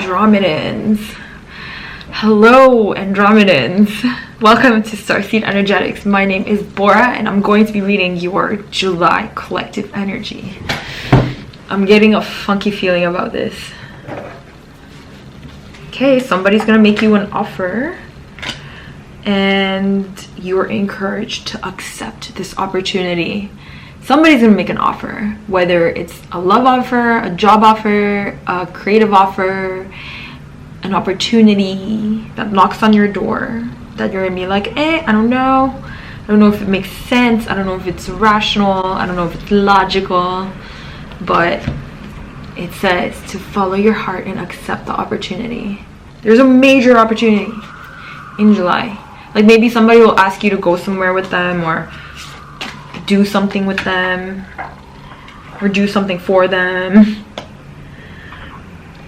Andromedans. Hello, Andromedans. Welcome to Starseed Energetics. My name is Bora, and I'm going to be reading your July collective energy. I'm getting a funky feeling about this. Okay, somebody's gonna make you an offer, and you're encouraged to accept this opportunity. Somebody's gonna make an offer, whether it's a love offer, a job offer, a creative offer, an opportunity that knocks on your door, that you're gonna be like, I don't know if it makes sense, I don't know if it's rational, I don't know if it's logical, but it says to follow your heart and accept the opportunity. There's a major opportunity in July. Like maybe somebody will ask you to go somewhere with them, or do something with them, or do something for them.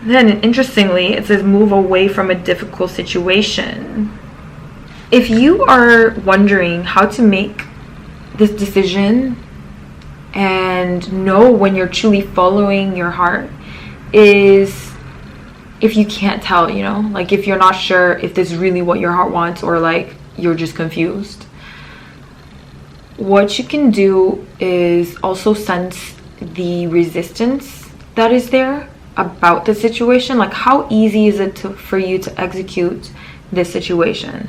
Then interestingly, it says move away from a difficult situation. If you are wondering how to make this decision and know when you're truly following your heart, is if you can't tell, you know, like if you're not sure if this is really what your heart wants, or like you're just confused, what you can do is also sense the resistance that is there about the situation. Like how easy is it for you to execute this situation?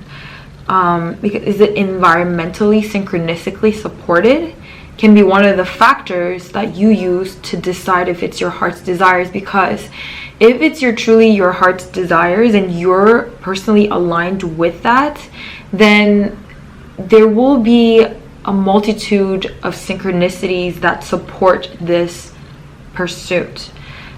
Because is it environmentally synchronistically supported? Can be one of the factors that you use to decide if it's your heart's desires. Because if it's truly your heart's desires and you're personally aligned with that, then there will be a multitude of synchronicities that support this pursuit.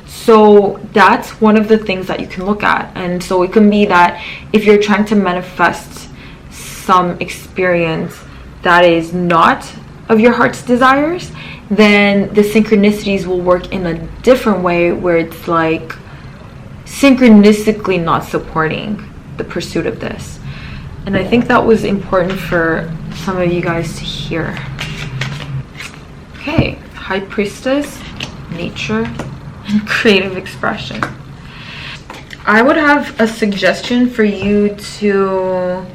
So that's one of the things that you can look at. And so it can be that if you're trying to manifest some experience that is not of your heart's desires, then the synchronicities will work in a different way, where it's like synchronistically not supporting the pursuit of this. And I think that was important for some of you guys to hear. Okay, High Priestess, nature, and creative expression. I would have a suggestion for you to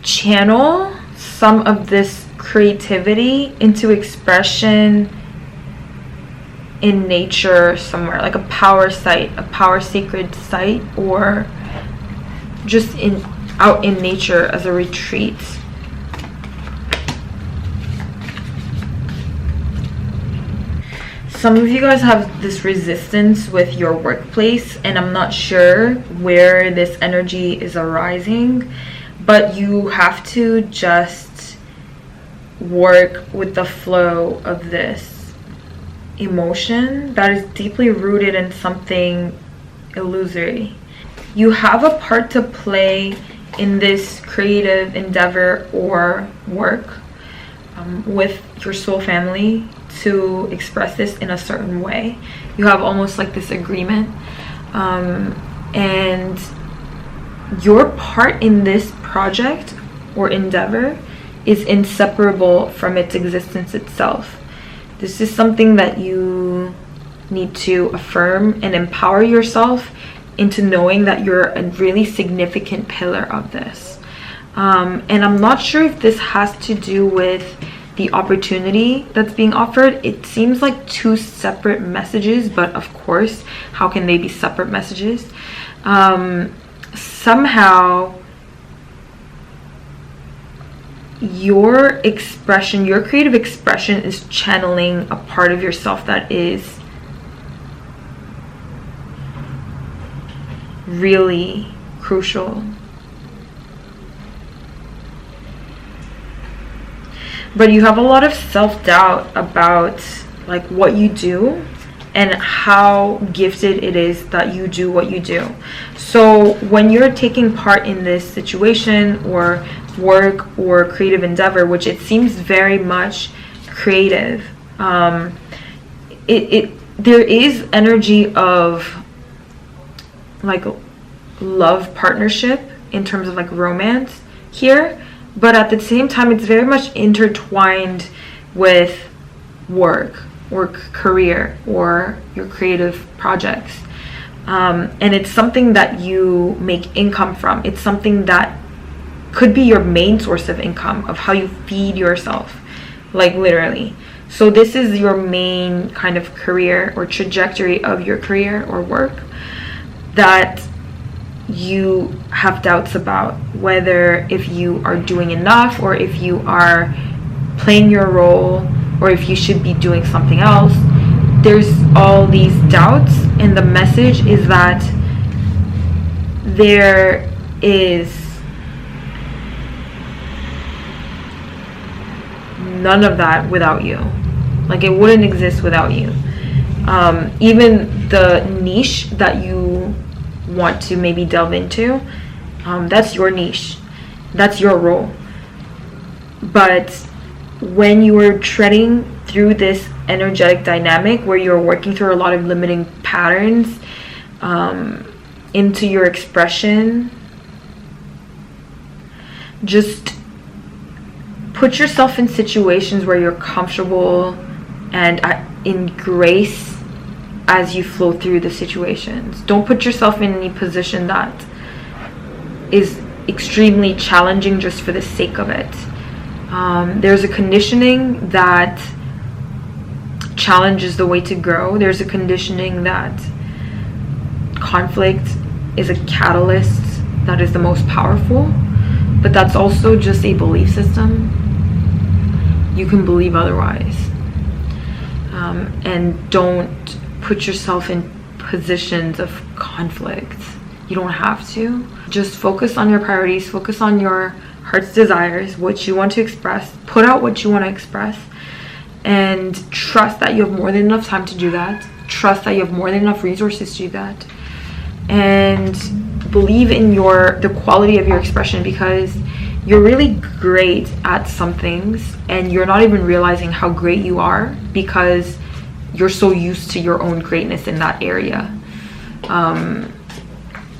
channel some of this creativity into expression in nature somewhere, like a power site, a power sacred site, or just out in nature as a retreat. Some of you guys have this resistance with your workplace, and I'm not sure where this energy is arising, but you have to just work with the flow of this emotion that is deeply rooted in something illusory. You have a part to play in this creative endeavor or work with your soul family to express this in a certain way. You have almost like this agreement, and your part in this project or endeavor is inseparable from its existence itself. This is something that you need to affirm and empower yourself into knowing that you're a really significant pillar of this. And I'm not sure if this has to do with the opportunity that's being offered. It seems like two separate messages, but of course, how can they be separate messages? Somehow your expression, your creative expression, is channeling a part of yourself that is really crucial. But you have a lot of self-doubt about like what you do and how gifted it is that you do what you do. So when you're taking part in this situation or work or creative endeavor, which it seems very much creative, there is energy of like love partnership in terms of like romance here, but at the same time it's very much intertwined with work or career or your creative projects. And it's something that you make income from. It's something that could be your main source of income, of how you feed yourself, like literally. So this is your main kind of career or trajectory of your career or work that you have doubts about, whether if you are doing enough, or if you are playing your role, or if you should be doing something else. There's all these doubts, and the message is that there is none of that without you. Like, it wouldn't exist without you. Even the niche that you want to maybe delve into, that's your niche, that's your role. But when you are treading through this energetic dynamic where you're working through a lot of limiting patterns into your expression, just put yourself in situations where you're comfortable and in grace as you flow through the situations. Don't put yourself in any position that is extremely challenging just for the sake of it. There's a conditioning that challenge is the way to grow. There's a conditioning that conflict is a catalyst that is the most powerful, but that's also just a belief system. You can believe otherwise. And don't put yourself in positions of conflict. You don't have to. Just focus on your priorities, focus on your heart's desires, what you want to express, put out what you want to express, and trust that you have more than enough time to do that. Trust that you have more than enough resources to do that. And believe in the quality of your expression, because you're really great at some things and you're not even realizing how great you are because you're so used to your own greatness in that area.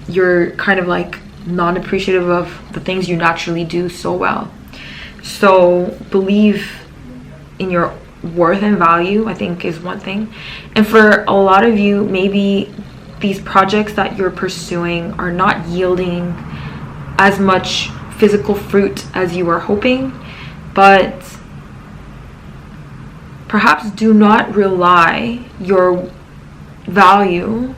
You're kind of like non-appreciative of the things you naturally do so well. So believe in your worth and value, I think, is one thing. And for a lot of you, maybe these projects that you're pursuing are not yielding as much physical fruit as you were hoping, but perhaps do not rely your value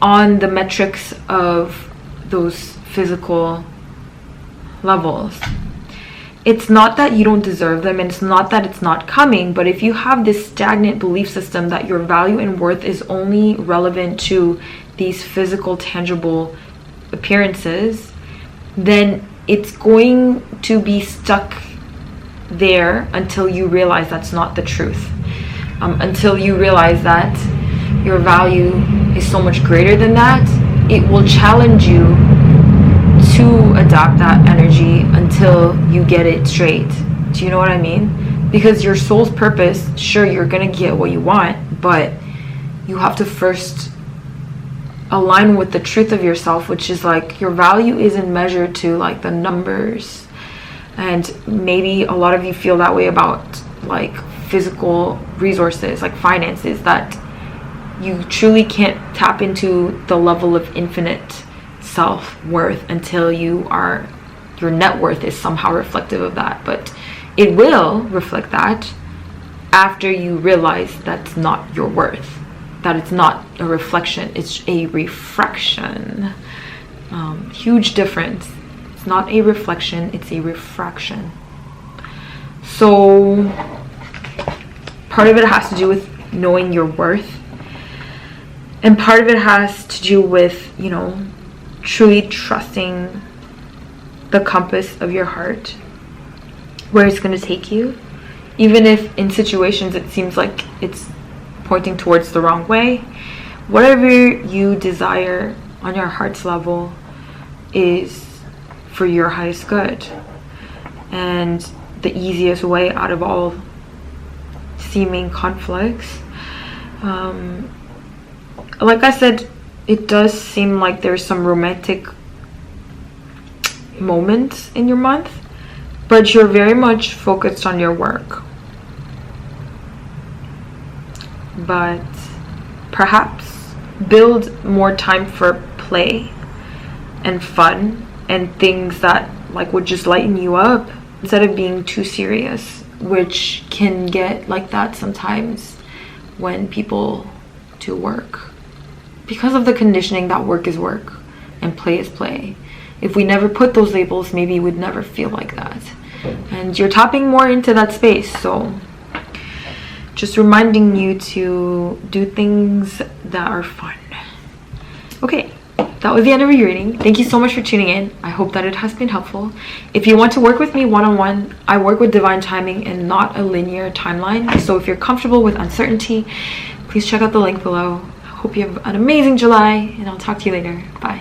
on the metrics of those physical levels. It's not that you don't deserve them, and it's not that it's not coming, but if you have this stagnant belief system that your value and worth is only relevant to these physical, tangible appearances, then it's going to be stuck there until you realize that's not the truth. Until you realize that your value is so much greater than that, it will challenge you to adapt that energy until you get it straight. Do you know what I mean? Because your soul's purpose, sure, you're gonna get what you want, but you have to first align with the truth of yourself, which is like your value isn't measured to like the numbers. And maybe a lot of you feel that way about like physical resources, like finances, that you truly can't tap into the level of infinite self-worth until your net worth is somehow reflective of that. But it will reflect that after you realize that's not your worth, that it's not a reflection, it's a refraction. Huge difference. It's not a reflection, it's a refraction. So part of it has to do with knowing your worth, and part of it has to do with, you know, truly trusting the compass of your heart, where it's going to take you, even if in situations it seems like it's pointing towards the wrong way. Whatever you desire on your heart's level is for your highest good, and the easiest way out of all seeming conflicts. Like I said, it does seem like there's some romantic moments in your month, but you're very much focused on your work. But perhaps build more time for play and fun and things that like would just lighten you up instead of being too serious, which can get like that sometimes when people do work, because of the conditioning that work is work and play is play. If we never put those labels, maybe we'd never feel like that. And you're tapping more into that space, so just reminding you to do things that are fun. Okay, that was the end of your reading. Thank you so much for tuning in. I hope that it has been helpful. If you want to work with me one-on-one, I work with divine timing and not a linear timeline. So if you're comfortable with uncertainty, please check out the link below. I hope you have an amazing July, and I'll talk to you later. Bye.